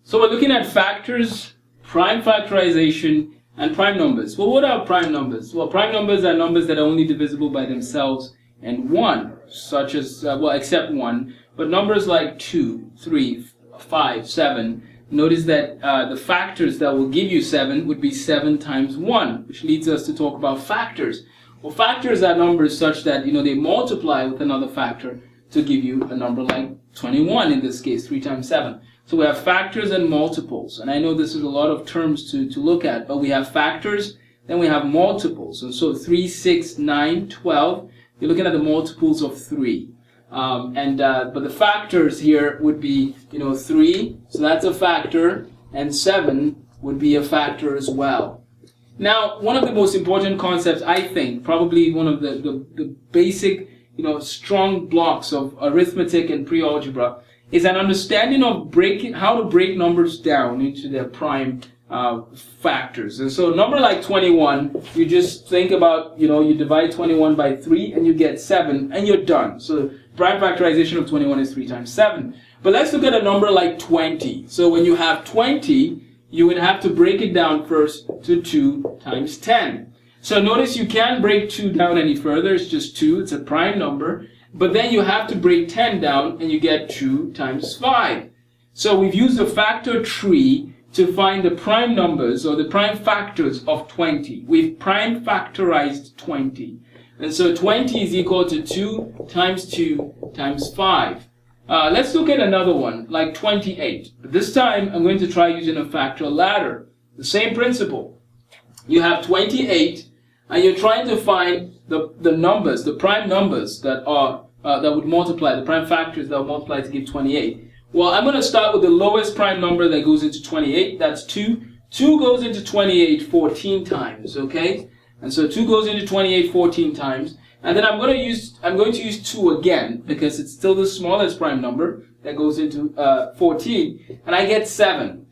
So we're looking at factors, prime factorization, and prime numbers. Well, what are prime numbers? Well, prime numbers are numbers that are only divisible by themselves and 1, such as, well, except 1. But numbers like 2, 3, 5, 7, notice that the factors that will give you 7 would be 7 times 1, which leads us to talk about factors. Well, factors are numbers such that, they multiply with another factor to give you a number like 21 in this case, 3 times 7. So we have factors and multiples, and I know this is a lot of terms to look at, but we have factors, then we have multiples. And so 3, 6, 9, 12, you're looking at the multiples of 3. But the factors here would be, 3, so that's a factor, and 7 would be a factor as well. Now, one of the most important concepts, I think, probably one of the basic, strong blocks of arithmetic and pre-algebra is an understanding of how to break numbers down into their prime factors. And so a number like 21, you just think about, you divide 21 by 3 and you get 7 and you're done. So prime factorization of 21 is 3 times 7. But let's look at a number like 20. So when you have 20, you would have to break it down first to 2 times 10. So notice you can't break 2 down any further. It's just 2. It's a prime number. But then you have to break 10 down and you get 2 times 5. So we've used a factor tree to find the prime numbers or the prime factors of 20. We've prime factorized 20. And so 20 is equal to 2 times 2 times 5. Let's look at another one, like 28. But this time I'm going to try using a factor ladder. The same principle. You have 28 and you're trying to find the numbers, the prime numbers that would multiply, the prime factors that would multiply to give 28. Well, I'm going to start with the lowest prime number that goes into 28. That's 2. 2 goes into 28 14 times, okay? And so 2 goes into 28 14 times. And then I'm going to use 2 again because it's still the smallest prime number that goes into 14. And I get 7.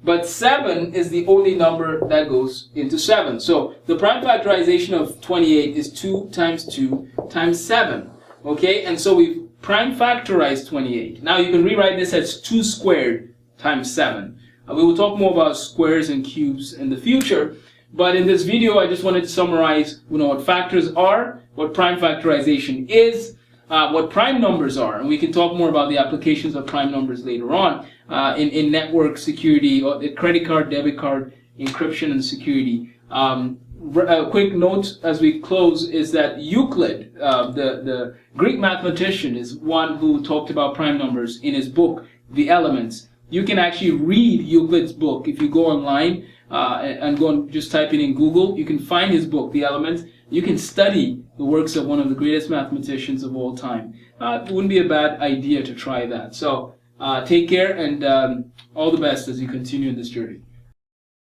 But 7 is the only number that goes into 7. So the prime factorization of 28 is 2 times 2 times 7. Okay, and so we've prime factorized 28. Now you can rewrite this as 2 squared times 7. We will talk more about squares and cubes in the future. But in this video, I just wanted to summarize what factors are, what prime factorization is, what prime numbers are. And we can talk more about the applications of prime numbers later on in network security, or credit card, debit card, encryption and security. A quick note as we close is that Euclid, the Greek mathematician, is one who talked about prime numbers in his book, The Elements. You can actually read Euclid's book. If you go online and go and just type it in Google, you can find his book, The Elements. You can study the works of one of the greatest mathematicians of all time. It wouldn't be a bad idea to try that. So take care and all the best as you continue in this journey.